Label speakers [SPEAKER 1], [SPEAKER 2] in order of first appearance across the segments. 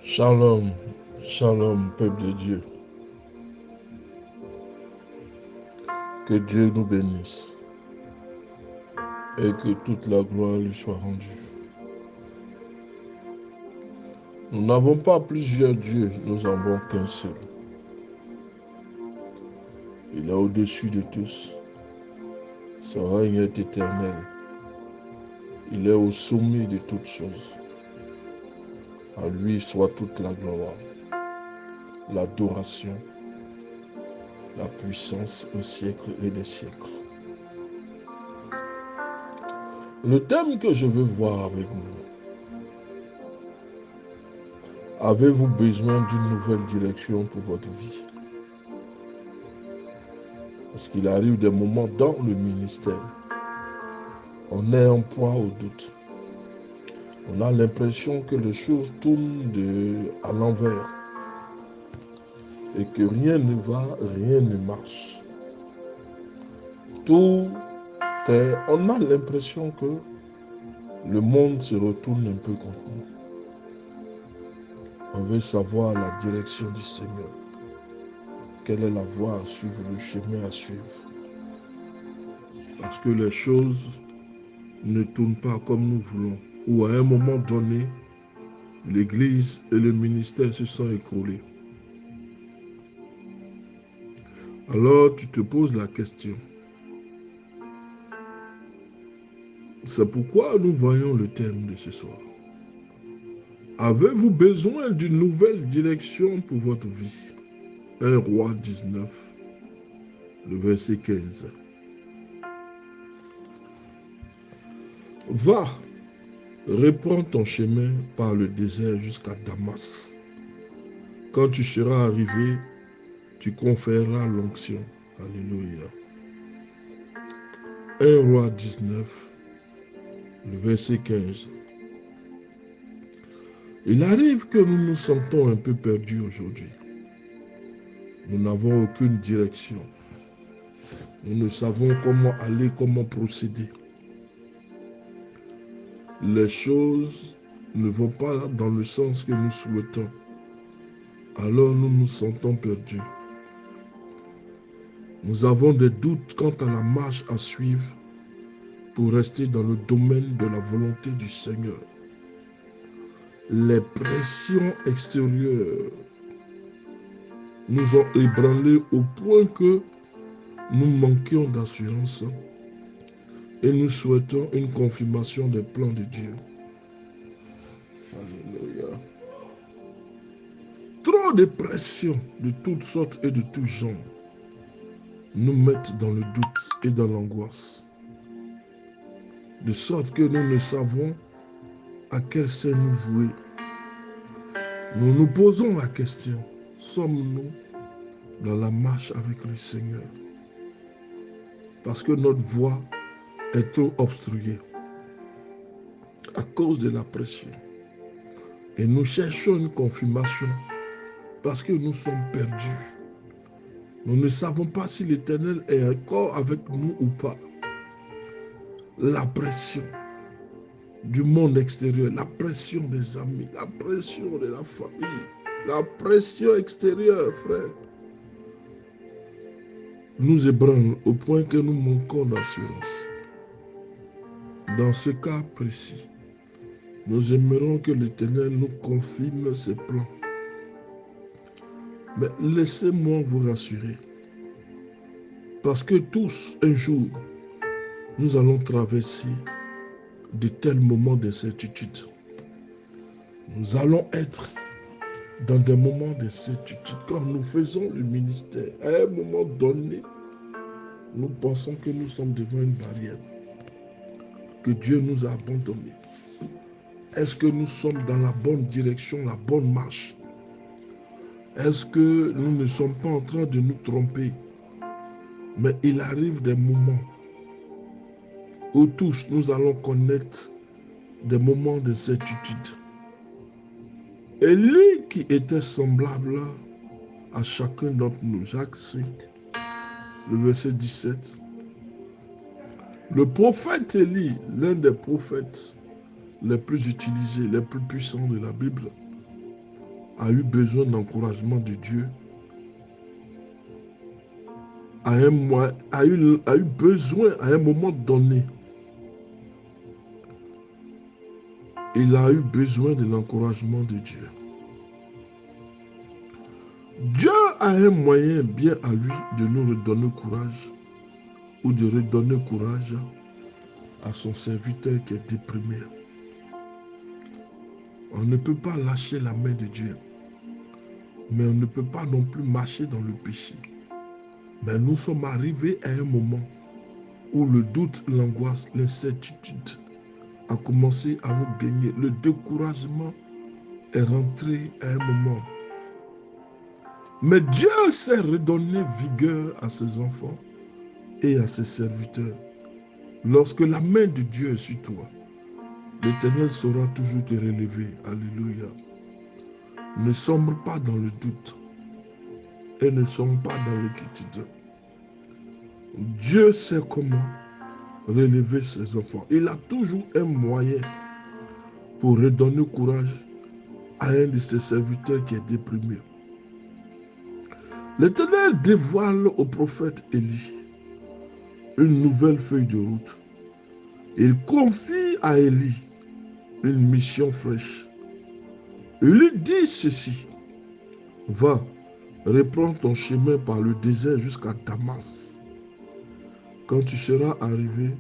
[SPEAKER 1] Shalom, shalom, peuple de Dieu. Que Dieu nous bénisse et que toute la gloire lui soit rendue. Nous n'avons pas plusieurs dieux, nous n'avons qu'un seul. Il est au-dessus de tous. Son règne est éternel. Il est au sommet de toutes choses. À lui soit toute la gloire, l'adoration, la puissance au siècle et des siècles. Le thème que je veux voir avec vous, avez-vous besoin d'une nouvelle direction pour votre vie? Parce qu'il arrive des moments dans le ministère, on est en proie au doute. On a l'impression que les choses tournent à l'envers et que rien ne va, rien ne marche. On a l'impression que le monde se retourne un peu contre nous. On veut savoir la direction du Seigneur. Quelle est la voie à suivre, le chemin à suivre. Parce que les choses ne tournent pas comme nous voulons. Ou à un moment donné, l'Église et le ministère se sont écroulés. Alors tu te poses la question. C'est pourquoi nous voyons le thème de ce soir. Avez-vous besoin d'une nouvelle direction pour votre vie? 1 Roi 19, le verset 15. Va, reprends ton chemin par le désert jusqu'à Damas. Quand tu seras arrivé, tu conféreras l'onction. Alléluia. 1 Roi 19, le verset 15. Il arrive que nous nous sentons un peu perdus aujourd'hui. Nous n'avons aucune direction. Nous ne savons comment aller, comment procéder. Les choses ne vont pas dans le sens que nous souhaitons. Alors nous nous sentons perdus. Nous avons des doutes quant à la marche à suivre pour rester dans le domaine de la volonté du Seigneur. Les pressions extérieures nous ont ébranlés au point que nous manquions d'assurance et nous souhaitons une confirmation des plans de Dieu. Alléluia. Trop de pressions de toutes sortes et de tous genres nous mettent dans le doute et dans l'angoisse, de sorte que nous ne savons à quelle scène nous jouer. Nous nous posons la question, sommes-nous dans la marche avec le Seigneur? Parce que notre voie est trop obstruée à cause de la pression. Et nous cherchons une confirmation parce que nous sommes perdus. Nous ne savons pas si l'Éternel est encore avec nous ou pas. La pression du monde extérieur, la pression des amis, la pression de la famille, la pression extérieure, frère, nous ébranle au point que nous manquons d'assurance. Dans ce cas précis, nous aimerons que l'Éternel nous confirme ses plans. Mais laissez-moi vous rassurer, parce que tous, un jour, nous allons traverser de tels moments d'incertitude. Nous allons être dans des moments d'incertitude. Quand nous faisons le ministère, à un moment donné, nous pensons que nous sommes devant une barrière, que Dieu nous a abandonnés. Est-ce que nous sommes dans la bonne direction, la bonne marche? Est-ce que nous ne sommes pas en train de nous tromper? Mais il arrive des moments où tous nous allons connaître des moments d'incertitude. Élie qui était semblable à chacun d'entre nous, Jacques 5, le verset 17. Le prophète Élie, l'un des prophètes les plus utilisés, les plus puissants de la Bible, a eu besoin d'encouragement de Dieu, a eu besoin à un moment donné, il a eu besoin de l'encouragement de Dieu. Dieu a un moyen bien à lui de nous redonner courage ou de redonner courage à son serviteur qui est déprimé. On ne peut pas lâcher la main de Dieu, mais on ne peut pas non plus marcher dans le péché. Mais nous sommes arrivés à un moment où le doute, l'angoisse, l'incertitude a commencé à nous gagner. Le découragement est rentré à un moment. Mais Dieu sait redonner vigueur à ses enfants et à ses serviteurs. Lorsque la main de Dieu est sur toi, l'Éternel saura toujours te relever. Alléluia. Ne sombre pas dans le doute et ne sombre pas dans l'inquiétude. Dieu sait comment relever ses enfants. Il a toujours un moyen pour redonner courage à un de ses serviteurs qui est déprimé. L'Éternel dévoile au prophète Élie une nouvelle feuille de route. Il confie à Élie une mission fraîche. Il lui dit ceci: va, reprends ton chemin par le désert jusqu'à Damas. Quand tu seras arrivé,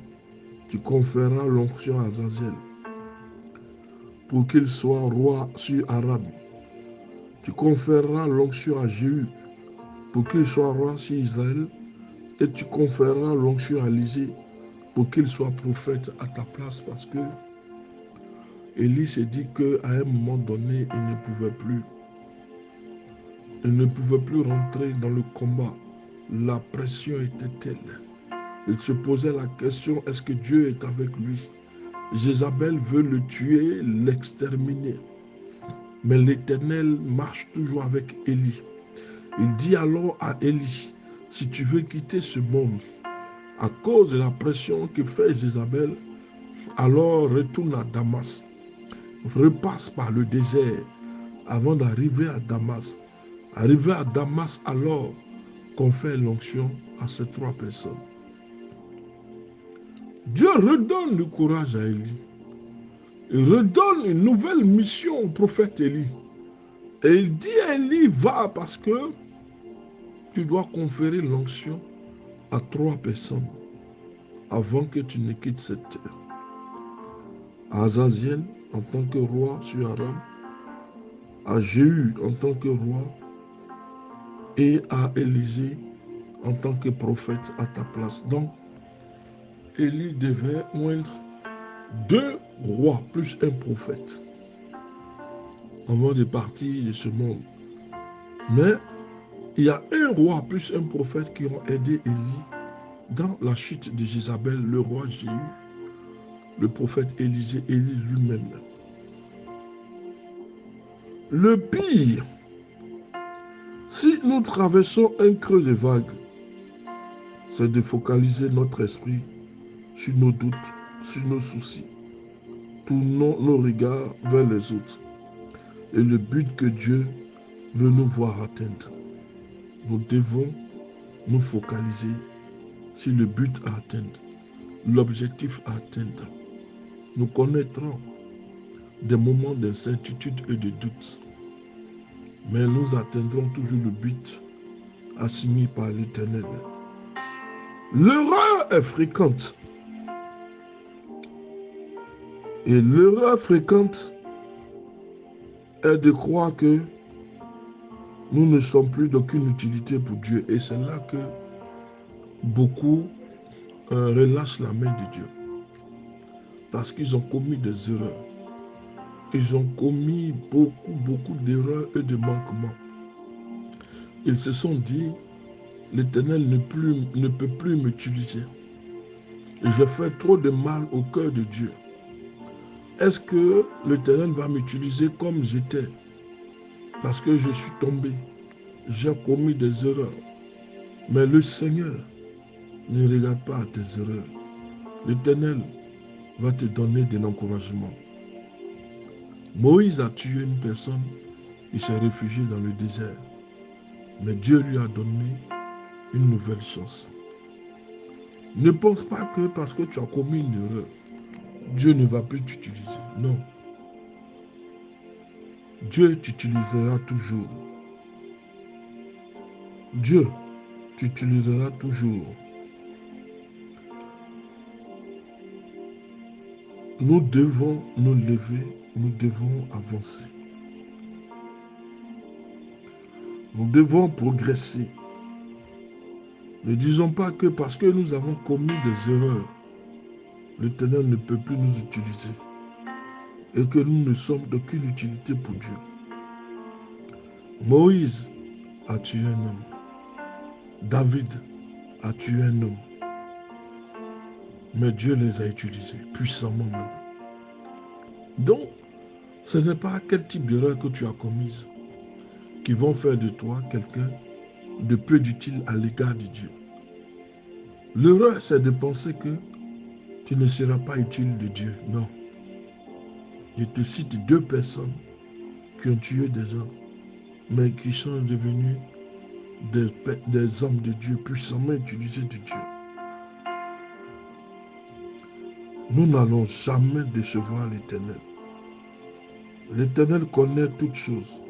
[SPEAKER 1] tu conféreras l'onction à Azazel pour qu'il soit roi sur Aram. Tu conféreras l'onction à Jéhu pour qu'il soit roi sur Israël, et tu conféreras l'onction à Élisée pour qu'il soit prophète à ta place, parce que Élie s'est dit qu'à un moment donné, il ne pouvait plus rentrer dans le combat. La pression était telle. Il se posait la question, est-ce que Dieu est avec lui? Jézabel veut le tuer, l'exterminer. Mais l'Éternel marche toujours avec Élie. Il dit alors à Élie, si tu veux quitter ce monde, à cause de la pression que fait Jézabel, alors retourne à Damas. Repasse par le désert avant d'arriver à Damas. Arrivé à Damas, alors confère l'onction à ces 3 personnes. Dieu redonne le courage à Élie. Il redonne une nouvelle mission au prophète Élie. Et il dit à Élie, va parce que tu dois conférer l'onction à 3 personnes avant que tu ne quittes cette terre. À Azaziel en tant que roi sur Aram, à Jéhu en tant que roi et à Élisée en tant que prophète à ta place. Donc, Élie devait oindre 2 rois plus un prophète avant de partir de ce monde. Mais il y a un roi plus un prophète qui ont aidé Élie dans la chute de Jézabel, le roi Jéhu, le prophète Élie lui-même. Le pire, si nous traversons un creux de vague, c'est de focaliser notre esprit sur nos doutes, sur nos soucis. Tournons nos regards vers les autres et le but que Dieu veut nous voir atteindre. Nous devons nous focaliser sur le but à atteindre, l'objectif à atteindre. Nous connaîtrons des moments d'incertitude et de doute, mais nous atteindrons toujours le but assigné par l'Éternel. L'erreur est fréquente. Et l'erreur fréquente est de croire que nous ne sommes plus d'aucune utilité pour Dieu. Et c'est là que beaucoup relâchent la main de Dieu. Parce qu'ils ont commis des erreurs. Ils ont commis beaucoup d'erreurs et de manquements. Ils se sont dit, l'Éternel ne peut plus m'utiliser. Je fais trop de mal au cœur de Dieu. Est-ce que l'Éternel va m'utiliser comme j'étais? Parce que je suis tombé. J'ai commis des erreurs. Mais le Seigneur ne regarde pas à tes erreurs. L'Éternel va te donner de l'encouragement. Moïse a tué une personne il s'est réfugié dans le désert. Mais Dieu lui a donné une nouvelle chance. Ne pense pas que parce que tu as commis une erreur, Dieu ne va plus t'utiliser. Non. Dieu t'utilisera toujours. Dieu t'utilisera toujours. Nous devons nous lever, nous devons avancer. Nous devons progresser. Ne disons pas que parce que nous avons commis des erreurs, l'Éternel ne peut plus nous utiliser et que nous ne sommes d'aucune utilité pour Dieu. Moïse a tué un homme. David a tué un homme. Mais Dieu les a utilisés, puissamment même. Donc, ce n'est pas quel type d'erreur que tu as commise qui vont faire de toi quelqu'un de peu d'utile à l'égard de Dieu. L'erreur, c'est de penser que tu ne seras pas utile de Dieu. Non. Je te cite 2 personnes qui ont tué des gens, mais qui sont devenus des hommes de Dieu, puissamment utilisés de Dieu. Nous n'allons jamais décevoir l'Éternel. L'Éternel connaît toutes choses.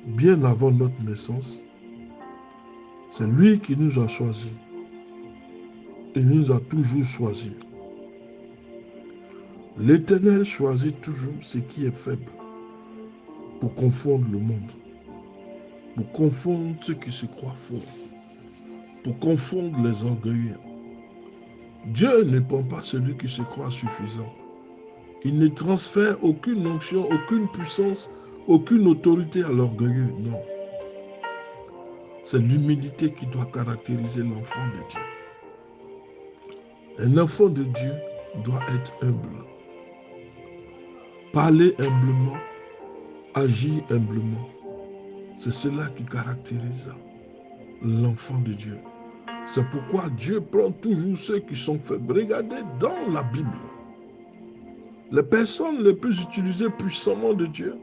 [SPEAKER 1] Bien avant notre naissance, c'est lui qui nous a choisis. Il nous a toujours choisis. L'Éternel choisit toujours ce qui est faible pour confondre le monde, pour confondre ceux qui se croient forts, pour confondre les orgueilleux. Dieu ne prend pas celui qui se croit suffisant. Il ne transfère aucune onction, aucune puissance, aucune autorité à l'orgueilleux. Non. C'est l'humilité qui doit caractériser l'enfant de Dieu. Un enfant de Dieu doit être humble. Parler humblement, agir humblement. C'est cela qui caractérise l'enfant de Dieu. C'est pourquoi Dieu prend toujours ceux qui sont faibles. Regardez dans la Bible, les personnes les plus utilisées puissamment de Dieu,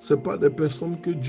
[SPEAKER 1] ce n'est pas des personnes que Dieu